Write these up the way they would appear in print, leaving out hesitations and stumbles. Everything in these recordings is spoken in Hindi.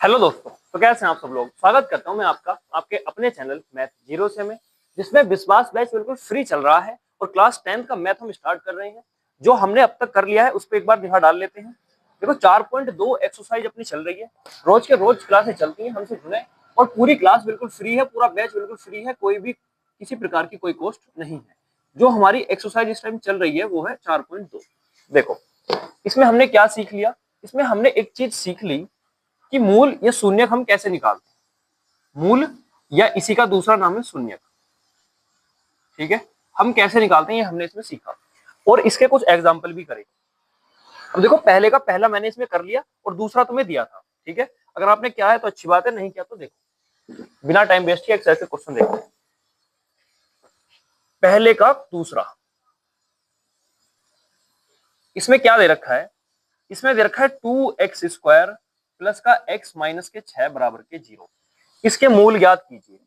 हेलो दोस्तों, तो कैसे हैं आप सब लोग। स्वागत करता हूं मैं आपका आपके अपने चैनल मैथ जीरो से में, जिसमें विश्वास बैच बिल्कुल फ्री चल रहा है और क्लास 10 का मैथ हम स्टार्ट कर रहे हैं। जो हमने अब तक कर लिया है उस पर एक बार निगाह डाल लेते हैं। देखो 4.2 एक्सरसाइज अपनी चल रही है, रोज के रोज क्लासें चलती हैं, हमसे जुड़े और पूरी क्लास बिल्कुल फ्री है, पूरा बैच बिल्कुल फ्री है, कोई भी किसी प्रकार की कोई कॉस्ट नहीं है। जो हमारी एक्सरसाइज इस टाइम चल रही है वो है 4.2। देखो इसमें हमने क्या सीख लिया, इसमें हमने एक चीज सीख ली कि मूल या शून्यक हम कैसे निकालते हैं। मूल या इसी का दूसरा नाम है शून्यक। ठीक है, हम कैसे निकालते हैं ये हमने इसमें सीखा और इसके कुछ एग्जाम्पल भी करे। अब देखो पहले का पहला मैंने इसमें कर लिया और दूसरा तुम्हें दिया था। ठीक है, अगर आपने किया है तो अच्छी बात है, नहीं किया तो देखो बिना टाइम वेस्ट किए एक ऐसे क्वेश्चन देखते हैं। पहले का दूसरा, इसमें क्या दे रखा है, इसमें दे रखा है 2x² प्लस का x माइनस के 6 बराबर के 0। इसके मूल ज्ञात कीजिए।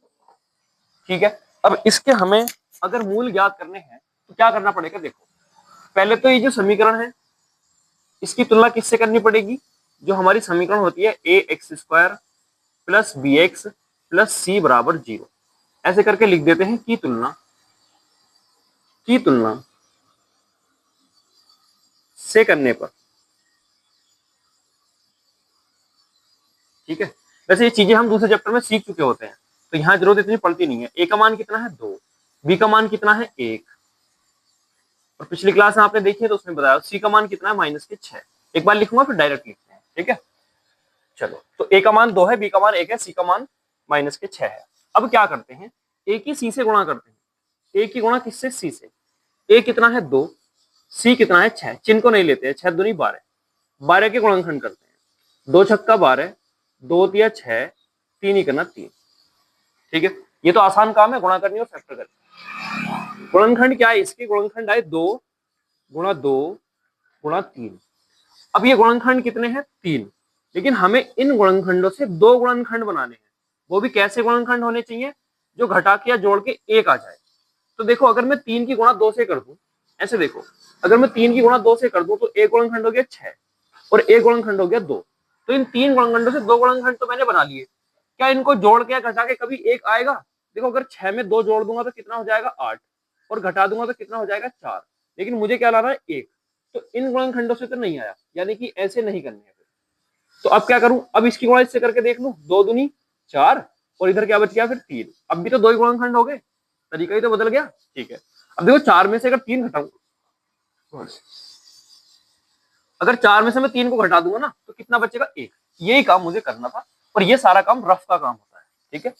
ठीक है, अब इसके हमें अगर मूल ज्ञात करने हैं तो क्या करना पड़ेगा। देखो पहले तो ये जो समीकरण है इसकी तुलना किससे करनी पड़ेगी। जो हमारी समीकरण होती है ax² plus bx plus c बराबर 0, ऐसे करके लिख देते हैं की तुलना से करने पर। ठीक है, वैसे ये चीजें हम दूसरे चैप्टर में सीख चुके होते हैं तो यहाँ जरूरत इतनी पड़ती नहीं है। a का मान कितना है 2, b का मान कितना है 1, और पिछली क्लास में आपने देखी है तो उसने बताया c का मान कितना है माइनस के 6। एक बार लिखूंगा फिर डायरेक्ट लिखते हैं। ठीक है, चलो तो a का मान 2 है, b का मान 1 है, c का मान माइनस के 6 है। अब क्या करते हैं, a की c से गुणा करते हैं। a की गुणा किससे, c से। a कितना है 2, c कितना है 6, चिन्ह को नहीं लेते हैं, 6 दूनी 12, 12 के गुणनखंड करते हैं। 2 छक्का 12, 2 तिया 6, 3 ही करना 3। ठीक है, ये तो आसान काम है, गुणा करनी और फैक्टर करनी। गुणनखंड क्या है, इसके गुणनखंड आए 2 गुणा 2 गुणा 3। अब ये गुणनखंड कितने हैं 3, लेकिन हमें इन गुणनखंडों से 2 गुणनखंड बनाने हैं। वो भी कैसे गुणनखंड होने चाहिए, जो घटा के या जोड़ के 1 आ जाए। तो देखो अगर मैं 3 की गुणा 2 से कर दूं, ऐसे देखो अगर मैं 3 की गुणा 2 से कर दूं तो एक गुणनखंड हो गया 6 और एक गुणनखंड हो गया 2। तो इन 3 गुणनखंडों से 2 गुणनखंड तो मैंने बना लिए। क्या इनको जोड़ के या घटा के कभी 1 आएगा। देखो अगर 6 में 2 जोड़ दूंगा तो कितना हो जाएगा 8 और घटा दूंगा तो कितना हो जाएगा 4, लेकिन मुझे क्या लाना है 1। तो इन गुणनखंडों से तो नहीं आया, यानी कि ऐसे नहीं करनी है। तो अब क्या करूं, अब इसकी गुणा इससे करके देख लूं, 2 दूनी 4 और इधर क्या बच गया फिर 3। अब भी तो 2 ही गुणनखंड हो गए, तरीका ही तो बदल गया। ठीक है, अब देखो 4 में से अगर 3 घटाऊं, अगर 4 में से मैं 3 को घटा दूंगा ना तो कितना बचेगा 1। यही काम मुझे करना था और ये सारा काम रफ का काम होता है। ठीक है,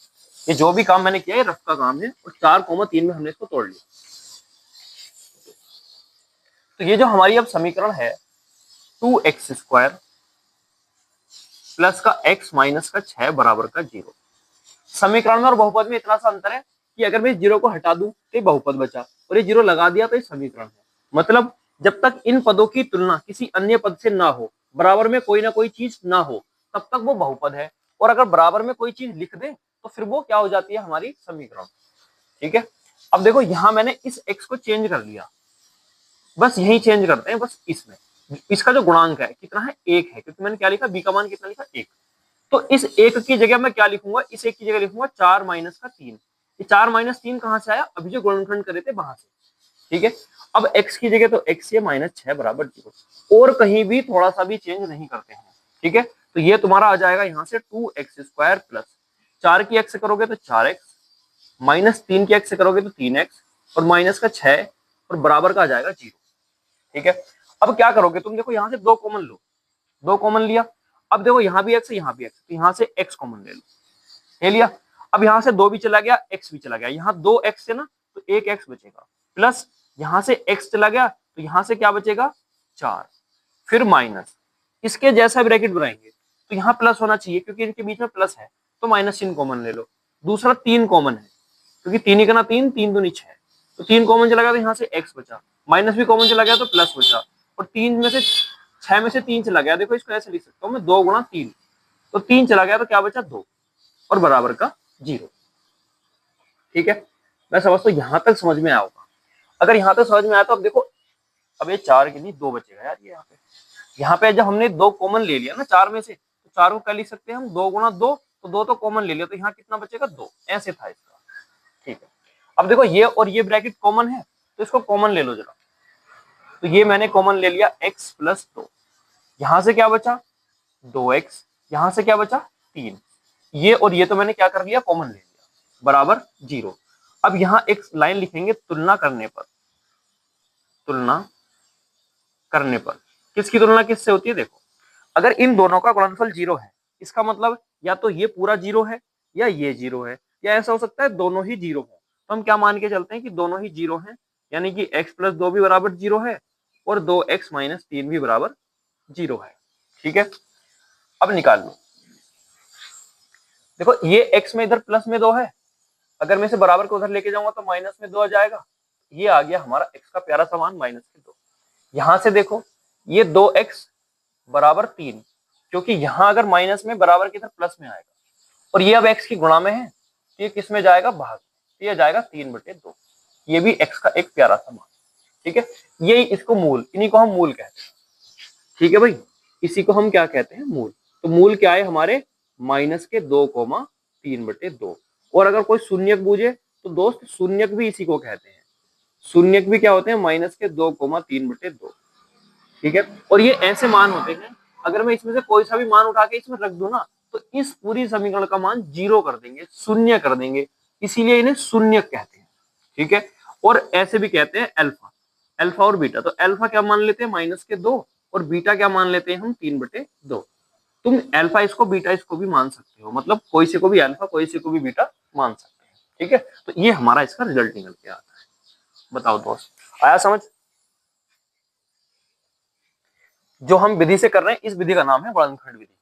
ये जो भी काम मैंने किया है रफ का काम है और 4,3 में हमने इसको तोड़ लिया। तो ये जो हमारी अब समीकरण है 2x² प्लस का x माइनस का 6 बराबर का 0। समीकरण में और बहुपद में इतना सा अंतर है कि अगर मैं 0 को हटा दूं तो ये बहुपद बचा और ये 0 लगा दिया तो ये समीकरण है। मतलब जब तक इन पदों की तुलना किसी अन्य पद से ना हो, बराबर में कोई ना कोई चीज ना हो, तब तक वो बहुपद है। और अगर बराबर में कोई चीज लिख दे तो फिर वो क्या हो जाती है, हमारी समीकरण। ठीक है, अब देखो यहां मैंने इस x को चेंज कर लिया, बस यही चेंज करते हैं, बस इसमें इसका जो गुणांक है कितना है 1 है, क्योंकि मैंने क्या लिखा, b का मान कितना लिखा 1। तो इस 1 की जगह मैं क्या लिखूंगा, इस 1 की जगह लिखूंगा 4 माइनस का 3। ये 4 माइनस 3 कहां से आया, अभी जो गुणनखंड करे थे वहां से। ठीक है, अब x की जगह तो x ये माइनस 6 बराबर 0, और कहीं भी थोड़ा सा भी चेंज नहीं करते हैं। ठीक है, तो ये तुम्हारा आ जाएगा यहां से 2x² प्लस 4 की x से करोगे तो 4x, माइनस 3 की x से करोगे तो 3x और माइनस का 6 और बराबर का आ जाएगा 0। ठीक है, अब क्या करोगे तुम, देखो यहां से 2 कॉमन लो, 2 कॉमन लिया। अब देखो यहाँ भी x है यहाँ भी x, तो यहाँ से x कॉमन ले लो, ले लिया। अब यहाँ से 2 भी चला गया, x भी चला गया, यहाँ 2x से ना तो 1x बचेगा, प्लस यहाँ से x चला गया तो यहाँ से क्या बचेगा 4, फिर माइनस, इसके जैसा ब्रैकेट बनाएंगे तो यहाँ प्लस होना चाहिए क्योंकि इनके बीच में प्लस है, तो माइनस चिन्ह कॉमन ले लो। दूसरा 3 कॉमन है क्योंकि 3 ही करना 3, 3 दूनी 6, तो 3 कॉमन चला गया तो यहाँ से x बचा, माइनस भी कॉमन चला गया तो प्लस बचा, और 3 में से 6 में से 3 चला गया। देखो इसको ऐसे लिख सकता हूँ मैं 2 गुणा 3, तो 3 चला गया तो क्या बचा 2 और बराबर का 0। ठीक है, मैं समझता हूँ यहां तक समझ में आया होगा। अगर यहां तक समझ में आया तो अब देखो, अब ये 4 के लिए 2 बचेगा यार, ये यहाँ पे जब हमने 2 कॉमन ले लिया ना 4 में से, तो 4 को क्या लिख सकते हैं हम, 2 गुणा 2, तो 2 तो कॉमन ले लिया, तो यहाँ कितना बचेगा 2, ऐसे था इसका। ठीक है, अब देखो ये और ये ब्रैकेट कॉमन है, तो इसको कॉमन ले लो जरा। तो ये मैंने कॉमन ले लिया x प्लस 2, यहां से क्या बचा 2x, यहां से क्या बचा 3, ये और ये तो मैंने क्या कर लिया कॉमन ले लिया, बराबर 0। अब यहाँ एक लाइन लिखेंगे तुलना करने पर, तुलना करने पर किसकी तुलना किससे होती है, देखो अगर इन दोनों का गुणनफल 0 है, इसका मतलब या तो ये पूरा 0 है या ये 0 है, या ऐसा हो सकता है दोनों ही 0 है। तो हम क्या मान के चलते हैं कि दोनों ही 0 हैं, यानी कि x प्लस 2 भी बराबर 0 है और 2x माइनस 3 भी बराबर 0 है। ठीक है, अब निकाल लो। देखो ये x में इधर प्लस में 2 है, अगर मैं इसे बराबर को उधर लेके जाऊंगा तो माइनस में 2 आ जाएगा, ये आ गया हमारा x का प्यारा समान माइनस के 2। यहां से देखो ये 2x बराबर 3, क्योंकि यहां अगर माइनस में बराबर की तरफ प्लस में आएगा, और ये अब x की गुणा में है, तो ये किस में जाएगा भाग, तो ये जाएगा 3/2, ये भी x का एक प्यारा सा मान। ठीक है, यही इसको मूल, इन्हीं को हम मूल कहते हैं। ठीक है भाई, इसी को हम क्या कहते हैं मूल। तो मूल क्या है हमारे माइनस के 2,3/2। और अगर कोई शून्यक पूछे तो दोस्त शून्यक भी इसी को कहते हैं, शून्यक भी क्या होते हैं माइनस के 2,3/2। ठीक है, और ये ऐसे मान होते हैं, अगर मैं इसमें से कोई सा भी मान उठा के इसमें रख दूं ना, तो इस पूरी समीकरण का मान 0 कर देंगे, शून्य कर देंगे, इसीलिए इन्हें शून्यक कहते हैं। ठीक है, और ऐसे भी कहते हैं अल्फा, अल्फा और बीटा। तो अल्फा क्या मान लेते हैं माइनस के 2, और बीटा क्या मान लेते हैं हम 3/2। तुम अल्फा इसको बीटा इसको भी मान सकते हो, मतलब कोई से को भी अल्फा कोई से को भी बीटा मान सकते हैं। ठीक है, तो ये हमारा इसका रिजल्ट निकल के आता है। बताओ दोस्त, आया समझ? जो हम विधि से कर रहे हैं इस विधि का नाम है वर्णखंड विधि।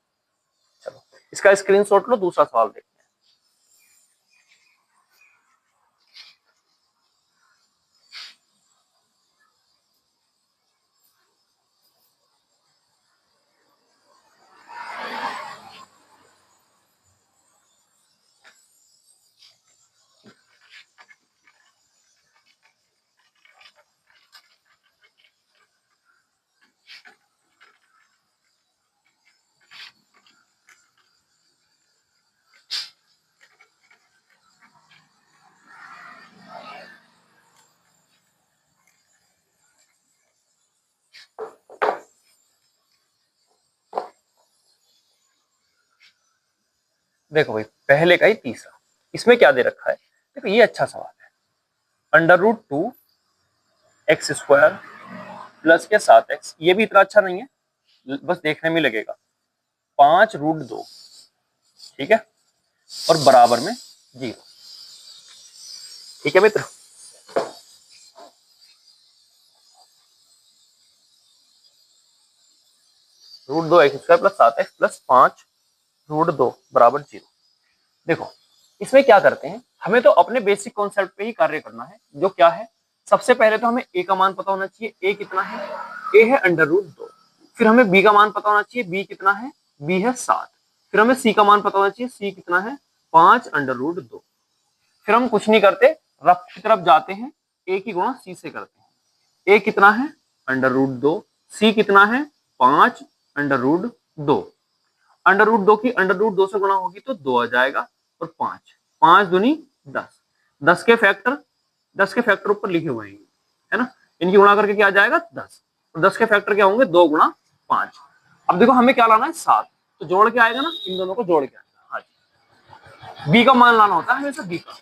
चलो इसका स्क्रीनशॉट लो, दूसरा सवाल देखते हैं। देखो भाई पहले का ही तीसरा, इसमें क्या दे रखा है, देखो ये अच्छा सवाल है। √2 x स्क्वायर प्लस के 7x, ये भी इतना अच्छा नहीं है, बस देखने में लगेगा, 5√2। ठीक है, और बराबर में 0। ठीक है मित्र, √2 x² प्लस 7x प्लस 5√2 बराबर 0। देखो इसमें क्या करते हैं, हमें तो अपने बेसिक कॉन्सेप्ट पे ही कार्य करना है, जो क्या है, सबसे पहले तो हमें a का मान पता होना चाहिए, a कितना है, a है √2। फिर हमें b का मान पता होना चाहिए, b कितना है, b है 7। फिर हमें c का मान पता होना चाहिए, c कितना है 5√2। फिर हम कुछ नहीं करते, रफ की तरफ जाते हैं, a की गुणा c से करते हैं, a कितना है √2, c कितना है 5√2। √2 की √2 से गुणा होगी तो 2 आ जाएगा, और 5, 5 दूनी 10, 10 के फैक्टर ऊपर लिखे हुए हैं, है ना, इनकी गुणा करके क्या आ जाएगा 10, और 10 के फैक्टर क्या होंगे 2 गुणा 5। अब देखो हमें क्या लाना है 7, तो जोड़ के आएगा ना, इन दोनों को जोड़ के आएगा। हाँ जी, बी का मान लाना होता है हमेशा बी का।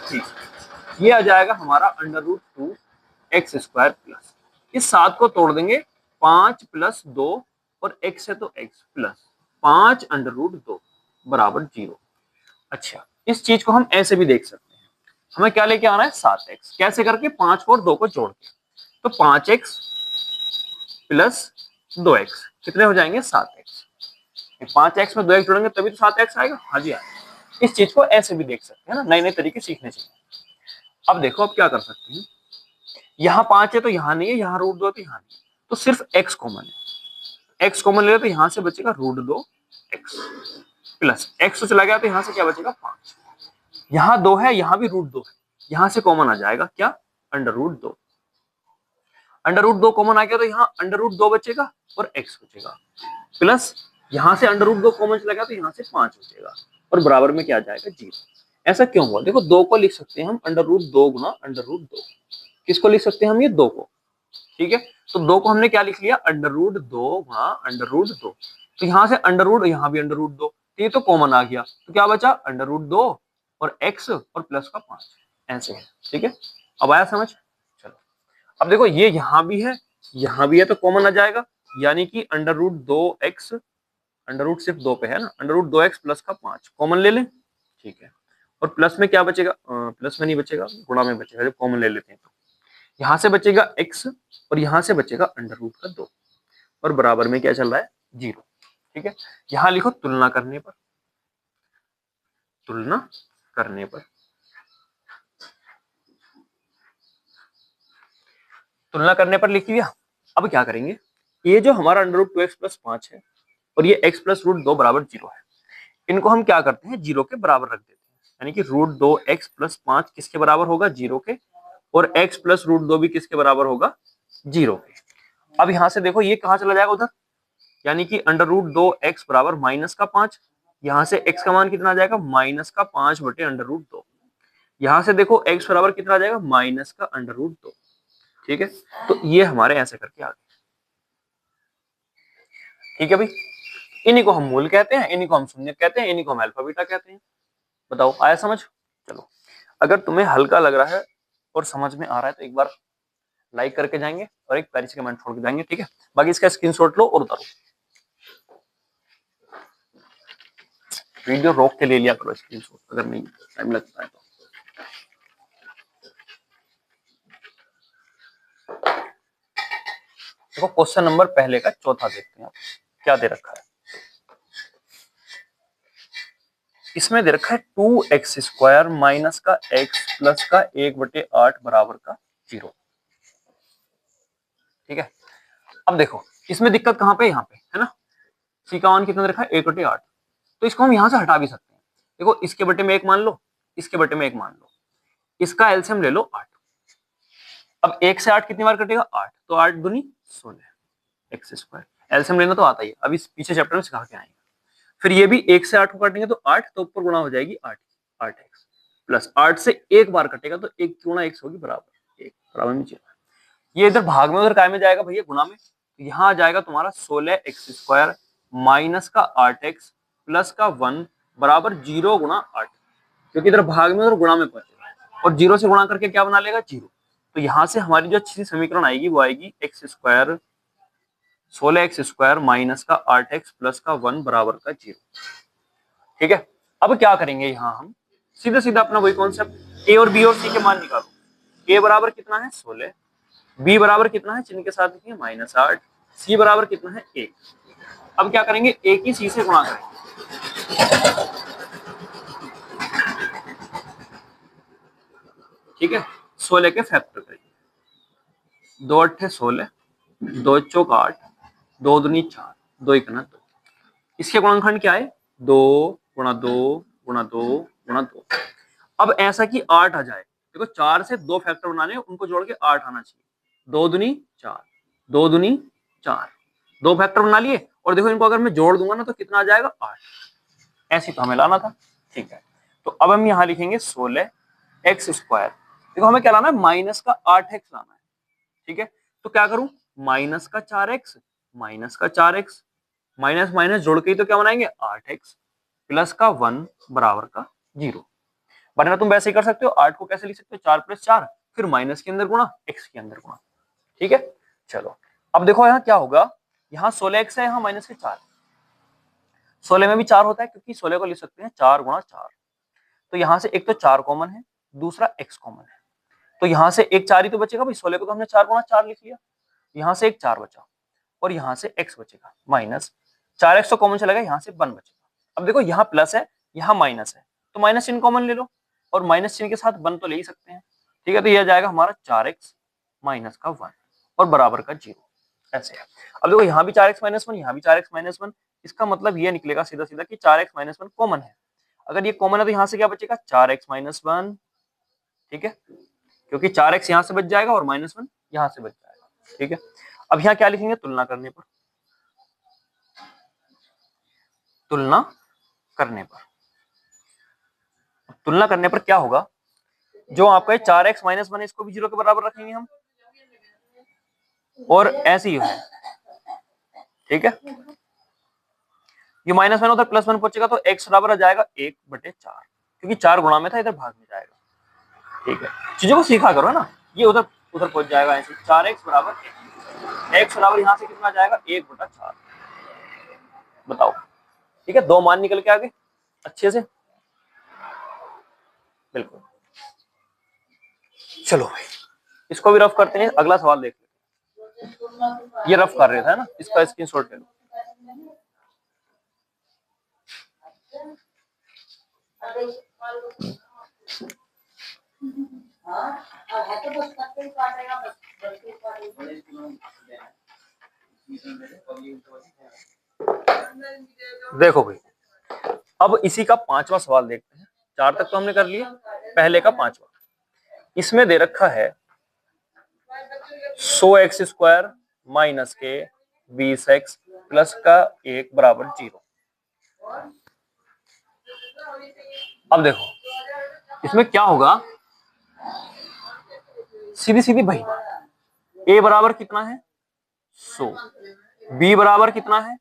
ठीक, ये आ जाएगा हमारा √2 x² प्लस, इस 7 को तोड़ देंगे, 5 प्लस 2 और x है तो x प्लस 5√2 बराबर 0। अच्छा, इस चीज को हम ऐसे भी देख सकते हैं, हमें क्या लेके आना है 7x, कैसे करके 5 को और 2 को जोड़ के, तो 5x प्लस 2x कितने हो जाएंगे 7x। 5x में 2x जोड़ेंगे तभी तो 7x आएगा। हाँ जी, इस चीज को ऐसे भी देख सकते हैं ना, नए नए तरीके सीखने चाहिए। अब देखो अब क्या कर सकते हैं, यहाँ 5 है तो यहाँ नहीं है, यहाँ √2 है तो यहाँ नहीं है, तो सिर्फ x कॉमन है, x कॉमन ले तो यहाँ से बचेगा √2x प्लस x तो चला गया तो यहाँ से क्या बचेगा 5, यहाँ 2 है यहाँ भी √2 है, यहाँ से कॉमन आ जाएगा क्या √2, √2 कॉमन आ गया तो यहाँ √2 बचेगा और x बचेगा, प्लस यहाँ से अंडर रूट 2 कॉमन चला गया तो यहाँ से 5 बचेगा और बराबर में क्या आ जाएगा 0। ऐसा क्यों हुआ? देखो 2 को लिख सकते हैं हम अंडर रूट 2 गुना अंडर रूट 2। किसको लिख सकते हैं हम? ये 2 को। ठीक है, तो 2 को हमने क्या लिख लिया? अंडर रूट 2 गुना अंडर रूट 2। तो यहाँ से अंडर रूट, यहाँ भी अंडर रूट 2, तो ये तो कॉमन आ गया, तो क्या बचा? अंडर रूट 2 और x और प्लस का 5, ऐसे है। ठीक है, अब आया समझ? चलो अब देखो ये यहाँ भी है, यहाँ भी है, तो कॉमन आ जाएगा, यानी कि under root 2x, under root सिर्फ 2 पे है ना, अंडर रूट 2x प्लस का 5 कॉमन ले लें। ठीक है, और प्लस में क्या बचेगा? प्लस में नहीं बचेगा, गुणा में बचेगा जब कॉमन ले लेते हैं तो। यहाँ से बचेगा x और यहाँ से बचेगा अंडर रूट का 2 और बराबर में क्या चल रहा है? 0। ठीक है, यहाँ लिखो तुलना करने पर, तुलना करने पर, तुलना करने पर लिख लिया। अब क्या करेंगे? ये जो हमारा अंडर रूट 2x प्लस 5 है और ये x प्लस रूट 2 बराबर 0 है, इनको हम क्या करते हैं? 0 के बराबर रख देते हैं, यानी कि रूट 2x प्लस 5 किसके बराबर होगा? 0 के, और x प्लस रूट 2 भी किसके बराबर होगा? 0 के। अब यहां से देखो ये कहां चला जाएगा? उधर, यानी कि अंडर रूट 2x बराबर माइनस का 5, यहां से x का मान कितना आ जाएगा? माइनस का 5 बटे अंडर रूट 2। यहां से देखो x बराबर कितना आ जाएगा? माइनस का अंडर रूट 2। ठीक है, तो ये हमारे ऐसे करके आ गए। ठीक है भाई, इन्हीं को हम मूल कहते हैं, इन्हीं को हम शून्य कहते हैं, इन्हीं को हम अल्फा बीटा कहते हैं। बताओ आया समझ? चलो, अगर तुम्हें हल्का लग रहा है और समझ में आ रहा है तो एक बार लाइक करके जाएंगे और एक प्यारी सी कमेंट छोड़ के जाएंगे। ठीक है, बाकी इसका स्क्रीनशॉट लो और उतारो, वीडियो रोक के ले लिया करो स्क्रीनशॉट अगर नहीं टाइम लगता है तो। देखो क्वेश्चन नंबर पहले का चौथा देखते हैं आप, क्या दे रखा है। इसमें दे रखा है 2x स्क्वायर माइनस का x प्लस का 1/8 बराबर का 0। ठीक है, अब देखो इसमें दिक्कत कहां पे? यहाँ पे है ना, c का मान कितना दे रखा है? 1/8। तो इसको हम यहां से हटा भी सकते हैं। देखो इसके बटे में 1 मान लो, इसके बटे में 1 मान लो, इसका एलसीएम ले लो 8। अब 1 से 8 कितनी बार कटेगा? 8, तो 8 दूनी 16 x स्क्वायर। एलसीएम लेना तो आता ही है, अभी पीछे चैप्टर में सिखा के आएंगे। फिर ये भी 1 से 8 को काटेंगे तो 8, तो ऊपर गुणा हो जाएगी 8x प्लस 8 से एक बार कटेगा तो 1 गुणा x होगी बराबर 1, बराबर में 0। ये इधर भाग में, उधर काय में जाएगा भैया? गुणा में। यहाँ आ जाएगा तुम्हारा 16x स्क्वायर माइनस का 8x प्लस का 1 बराबर 0 गुणा 8, क्योंकि इधर भाग में उधर गुणा में पहुंचेगा और 0 से गुणा करके क्या बना लेगा? 0। तो यहाँ से हमारी जो अच्छी समीकरण आएगी वो आएगी x square 16x square minus का 8x प्लस का 1 बराबर का 0। ठीक है, अब क्या करेंगे? यहाँ हम सीधा सीधा अपना वही कॉन्सेप्ट, a और b और c के मान निकालो। a बराबर कितना है? 16, b बराबर कितना है? चिन्ह के साथ लिखिए -8, c बराबर कितना है? 1। अब क्या करेंगे? a की c से गुणा करेंगे। ठीक है, 16 के फैक्टर करेंगे, 2 8 16, 2 चौक 8, 2 दूनी 4, 2 1 2। इसके गुणनखंड क्या है? 2 गुणा 2 गुणा 2 गुणा 2। अब ऐसा कि 8 आ जाए, देखो 4 से 2 फैक्टर बनाने, उनको जोड़ के 8 आना चाहिए। 2 दूनी 4, 2 दूनी 4, 2 फैक्टर बना लिए, और देखो इनको अगर मैं जोड़ दूंगा ना तो कितना आ जाएगा? 8। ऐसे तो हमें लाना था। ठीक है, तो अब हम यहाँ लिखेंगे 16x स्क्वायर। देखो हमें क्या लाना है? माइनस का 8x लाना है। ठीक है, तो क्या करूं? माइनस का 4x माइनस का 4x, माइनस माइनस जोड़ के ही तो क्या बनाएंगे? 8x प्लस का 1 बराबर का 0। वरना तुम वैसे ही कर सकते हो, 8 को कैसे लिख सकते हो? 4 + 4, फिर माइनस के अंदर गुणा, x के अंदर गुणा। ठीक है, चलो अब देखो यहाँ क्या होगा? यहाँ 16x है, यहाँ माइनस के 4, 16 में भी 4 होता है, क्योंकि 16 को लिख सकते हैं 4 गुणा 4। तो यहाँ से एक तो 4 कॉमन है, दूसरा x कॉमन है, तो यहाँ से एक 4 ही तो बचेगा भाई। 16 को तो हमने 4 गुणा 4 लिख लिया, यहाँ से एक 4 बचा और यहाँ से x बचेगा माइनस 4x तो कॉमन चलेगा, यहाँ से 1 बचेगा। अब देखो यहाँ प्लस है, यहाँ माइनस है, तो माइनस चिन्ह कॉमन ले लो, और माइनस चिन्ह के साथ 1 तो ले ही सकते हैं। ठीक है, तो यह जाएगा हमारा 4x माइनस का 1 और बराबर का 0। ऐसे है। अब देखो यहाँ भी 4x माइनस 1, यहाँ भी 4x माइनस 1, इसका मतलब ये निकलेगा सीधा सीधा कि 4x माइनस 1 कॉमन है। अगर ये कॉमन है तो यहाँ से क्या बचेगा? 4x minus 1। ठीक है, क्योंकि 4x यहाँ से बच जाएगा और -1 यहाँ से बच जाएगा। ठीक है, अब यहाँ क्या लिखेंगे? तुलना करने पर तुलना करने पर। तुलना करने पर क्या होगा, जो आपका 4x माइनस 1 इसको भी 0 के बराबर रखेंगे हम, और ऐसे ही है, ठीक है। ये -1 उधर +1 पहुंचेगा तो x बराबर आ जाएगा 1/4, क्योंकि 4 गुणा में था, इधर भाग में जाएगा, ठीक है। चीजों को सीखा करो ना, ये उधर उधर पहुंच जाएगा ऐसे, 4x बराबर x बराबर यहाँ से कितना आ जाएगा 1/4, बताओ, ठीक है। दो मान निकल के आ गए अच्छे से, बिल्कुल। चलो भाई इसको भी रफ करते हैं, अगला सवाल देख लेते। ये रफ कर रहे थे ना, इसका स्क्रीनशॉट ले लो। देखो भाई, अब इसी का 5वां सवाल देखते हैं। 4 तक तो हमने कर लिया, पहले का 5वां। इसमें दे रखा है 100x² माइनस के 20x प्लस का 1 बराबर 0। अब देखो इसमें क्या होगा, सीधी सीधी भाई, a बराबर कितना है 100, b बराबर कितना है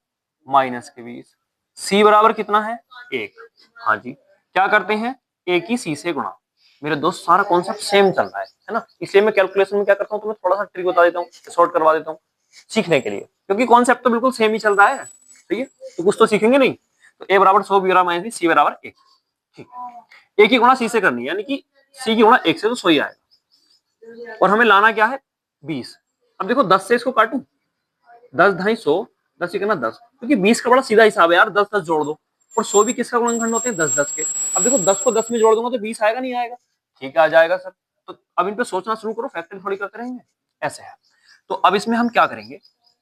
-20, c बराबर कितना है 1। हाँ जी, क्या करते हैं, a की c से गुणा। मेरे दोस्त सारा कॉन्सेप्ट सेम चल रहा है ना, इसलिए मैं कैलकुलेशन में क्या करता हूँ, तुम्हें थोड़ा सा ट्रिक बता देता हूँ, शॉर्ट करवा देता हूँ सीखने के लिए, क्योंकि कॉन्सेप्ट तो बिल्कुल सेम ही चल रहा है, ठीक है। तो कुछ तो सीखेंगे नहीं। तो a बराबर 100, b बराबर -20, c बराबर 1, ठीक है। a की गुणा c से करनी है, यानी कि c की गुणा 1 से तो 100 ही आएगा, और हमें लाना क्या है 20। अब देखो 10 से इसको काटूं, 10 ढाई 100, 10 ही करना 10, क्योंकि 20 का बड़ा सीधा हिसाब है यार, 10 10 जोड़ दो, और 100 भी किसका गुणनखंड होते हैं 10 10 के। अब देखो 10 को 10 में जोड़ दूंगा तो 20 आएगा नहीं आएगा, ठीक है आ जाएगा सर। तो अब इन पे सोचना शुरू करो, फैक्टरी थोड़ी करते रहेंगे, ऐसे है। तो अब इसमें हम क्या करेंगे,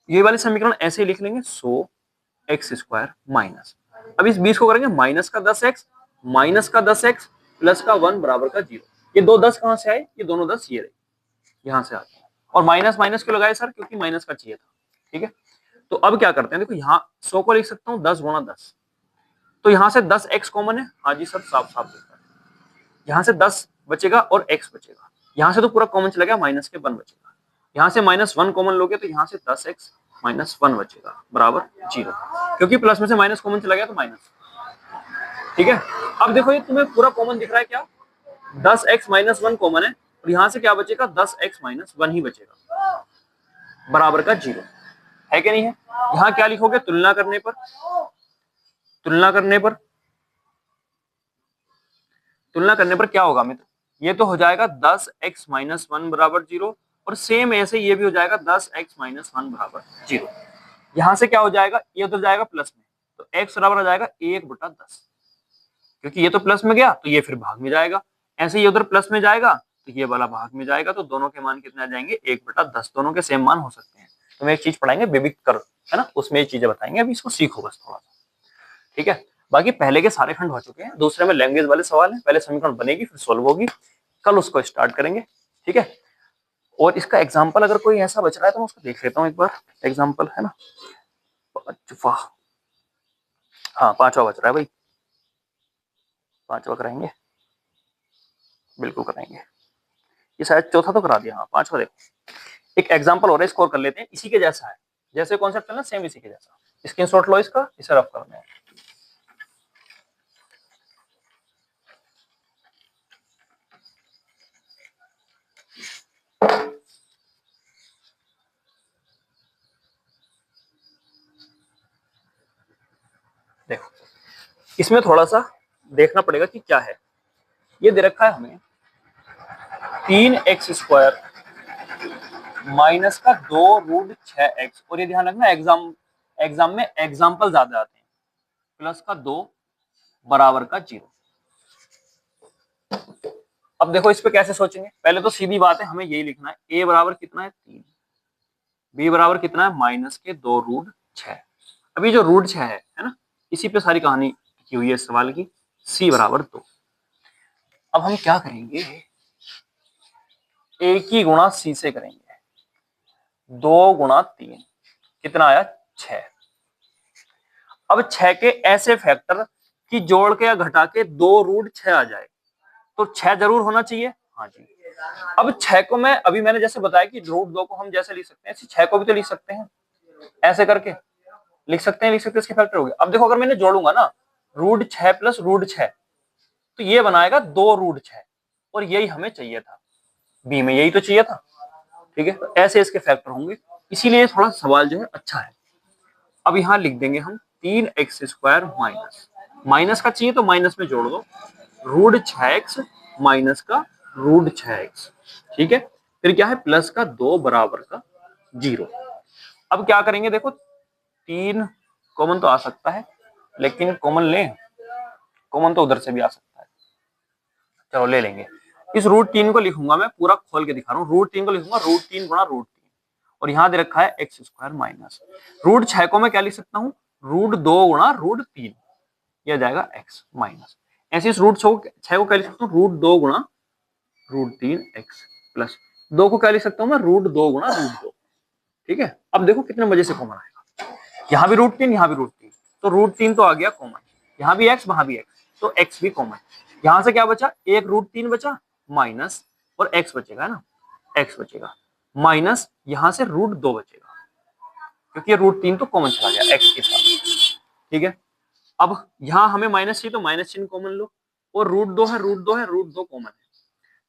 ये वाले समीकरण ऐसे ही लिख लेंगे, 100x² माइनस, अब इस 20 को करेंगे माइनस का 10x माइनस का 10x प्लस का 1 बराबर का 0। ये दो 10 कहां से आए, ये दोनों 10 ये रहे, यहां से आते हैं, और माइनस माइनस क्यों लगाए सर, क्योंकि माइनस का चाहिए था, ठीक है। तो अब क्या करते हैं, देखो यहाँ 100 को लिख सकता हूँ 10 गुणा 10, तो यहाँ से 10x कॉमन है, हाँ जी सर साफ साफ दिखता है, यहाँ से 10 बचेगा और x बचेगा, यहाँ से तो पूरा कॉमन चला गया, माइनस के 1 बचेगा, यहाँ से -1 कॉमन लोगे तो यहाँ से 10x -1 बचेगा बराबर 0, क्योंकि प्लस में से माइनस कॉमन चला गया तो माइनस, ठीक है। अब देखो ये तुम्हें पूरा कॉमन दिख रहा है क्या, 10x -1 कॉमन है, और यहाँ से क्या बचेगा 10x -1 ही बचेगा बराबर का 0, है कि नहीं है। यहाँ क्या लिखोगे, तुलना करने पर, तुलना करने पर, तुलना करने पर क्या होगा मित्र, ये तो हो जाएगा 10x -1 बराबर 0, और सेम ऐसे ये भी हो जाएगा 10x -1 बराबर 0। यहाँ से क्या हो जाएगा, ये उधर जाएगा प्लस में, तो x बराबर आ जाएगा 1/10, क्योंकि ये तो प्लस में गया तो ये फिर भाग में जाएगा, ऐसे ये उधर प्लस में जाएगा तो ये वाला भाग में जाएगा, तो दोनों के मान कितने आ जाएंगे 1/10, दोनों के सेम मान हो सकते हैं। तो मैं एक चीज पढ़ाएंगे बेबी कर, है ना, उसमें ये चीजें बताएंगे, अभी इसको सीखो बस थोड़ा सा, ठीक है। बाकी पहले के सारे खंड हो चुके हैं, दूसरे में लैंग्वेज वाले सवाल हैं, पहले समीकरण बनेगी फिर सोल्व होगी, कल उसको स्टार्ट करेंगे, ठीक है। और इसका एग्जाम्पल अगर कोई ऐसा बच रहा है तो मैं उसको देख लेता हूँ एक बार, एग्जाम्पल है ना, वाह हाँ 5वां बच रहा है भाई, 5वां कराएंगे, बिल्कुल कराएंगे, ये शायद चौथा तो करा दिया, हाँ 5वां देखो, एक एग्जाम्पल और स्कोर कर लेते हैं, इसी के जैसा है, जैसे कॉन्सेप्ट है ना सेम इसी के जैसा, स्क्रीनशॉट लो इसका, इसे रफ करना है। देखो इसमें थोड़ा सा देखना पड़ेगा कि क्या है, ये दे रखा है हमें 3x² माइनस का 2√6x, और ये ध्यान रखना एग्जाम में एग्जाम्पल ज्यादा आते हैं, प्लस का 2 बराबर का 0। अब देखो इस पे कैसे सोचेंगे, पहले तो सीधी बात है, हमें यही लिखना है, a बराबर कितना है 3, b बराबर कितना है माइनस के 2√6। अभी जो √6 है ना, इसी पे सारी कहानी की हुई है इस सवाल की, c बराबर 2। अब हम क्या करेंगे, a की गुणा c से करेंगे, 2 गुणा 3 कितना आया 6, अब 6 के ऐसे फैक्टर कि जोड़ के या घटा के 2√6 आ जाए, तो 6 जरूर होना चाहिए। हाँ जी। अब 6 को मैं अभी मैंने जैसे बताया कि √2 को हम जैसे लिख सकते हैं, ऐसे 6 को भी तो लिख सकते हैं, ऐसे करके लिख सकते हैं, इसके फैक्टर हो गए। अब देखो अगर मैंने जोड़ूंगा ना √6 प्लस √6, तो ये बनाएगा 2√6, और यही हमें चाहिए था, बी में यही तो चाहिए था। ठीक है, तो ऐसे इसके फैक्टर होंगे, इसीलिए थोड़ा सवाल जो है अच्छा है। अब यहाँ लिख देंगे हम 3x² माइनस, माइनस का चाहिए तो माइनस में जोड़ दो, √6x माइनस का √6x। ठीक है, फिर क्या है प्लस का 2 बराबर का 0। अब क्या करेंगे, देखो 3 कॉमन तो आ सकता है, लेकिन कॉमन लें, कॉमन तो उधर से भी आ सकता है, चलो ले लेंगे। इस √3 को लिखूंगा मैं, पूरा खोल के दिखा रहा हूँ, √3 को लिखूंगा √3 गुणा √3, और यहाँ दे रखा है x² माइनस, √6 को मैं क्या लिख सकता हूँ, √2 गुणा √3, यह जाएगा x माइनस। ऐसे इस √6 को क्या लिख सकता हूँ, √2 गुणा √3x प्लस 2 को क्या लिख सकता हूँ मैं, √2 गुणा √2। ठीक है, अब देखो कितने मजे से कॉमन आएगा, यहाँ भी √3 यहाँ भी √3, तो √3 तो आ गया कॉमन, यहाँ भी x वहां भी x, तो x भी कॉमन। यहाँ से क्या बचा, एक √3 बचा माइनस, और x बचेगा, है ना, x बचेगा माइनस, यहाँ से √2 बचेगा, क्योंकि ये √3 तो कॉमन चला गया x के साथ। ठीक है, अब यहाँ हमें माइनस चाहिए तो माइनस चिन्ह कॉमन लो, और √2 है, √2 है, √2 कॉमन है,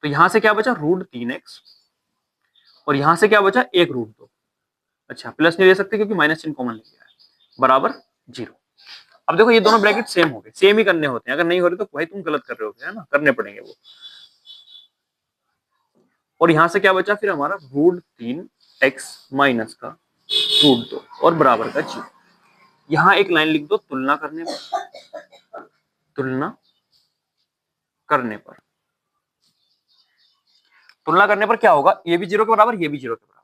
तो यहाँ से क्या बचा √3x, और यहाँ से क्या बचा एक √2। अच्छा, प्लस नहीं दे सकते क्योंकि माइनस चिन्ह कॉमन ले गया है, बराबर 0। अब देखो ये दोनों ब्रैकेट सेम हो गए, सेम ही करने होते हैं, अगर नहीं हो रहे तो भाई तुम गलत कर रहे हो, है ना, करने पड़ेंगे वो। और यहाँ से क्या बचा फिर हमारा, √3x माइनस का √2 और बराबर का 0। यहाँ एक लाइन लिख दो, तुलना करने पर, तुलना करने पर, तुलना करने पर क्या होगा, ये भी 0 के बराबर, ये भी 0 के बराबर,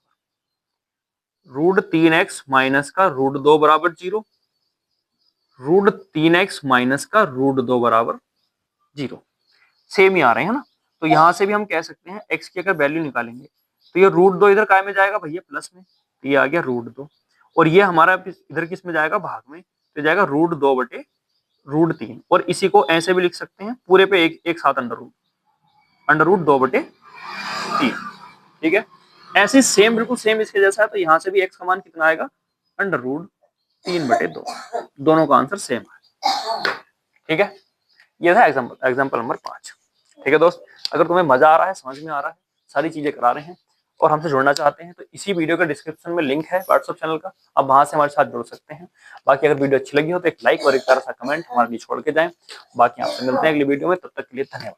√3x माइनस का √2 बराबर 0, √3x माइनस का √2 बराबर 0, सेम ही आ रहे हैं ना। तो यहां से भी हम कह सकते हैं x की अगर वैल्यू निकालेंगे तो ये √2 इधर काय में जाएगा भैया, प्लस में, तो ये आ गया √2, और ये हमारा इधर किस में जाएगा, भाग में, तो जाएगा √2 बटे √3, और इसी को ऐसे भी लिख सकते हैं पूरे पे एक साथ √2 बटे 3। ठीक है, ऐसे सेम बिल्कुल सेम इसके जैसा है, तो यहाँ से भी x का मान कितना आएगा, √3 बटे 2, दोनों का आंसर सेम है। ठीक है, ये था एग्जाम्पल नंबर 5। ठीक है दोस्त, अगर तुम्हें मजा आ रहा है, समझ में आ रहा है, सारी चीजें करा रहे हैं और हमसे जुड़ना चाहते हैं, तो इसी वीडियो के डिस्क्रिप्शन में लिंक है व्हाट्सएप चैनल का, आप वहां से हमारे साथ जुड़ सकते हैं। बाकी अगर वीडियो अच्छी लगी हो तो एक लाइक और एक प्यारा सा कमेंट हमारे लिए छोड़ के जाएं। बाकी आपसे मिलते हैं अगली वीडियो में, तब तक के लिए धन्यवाद।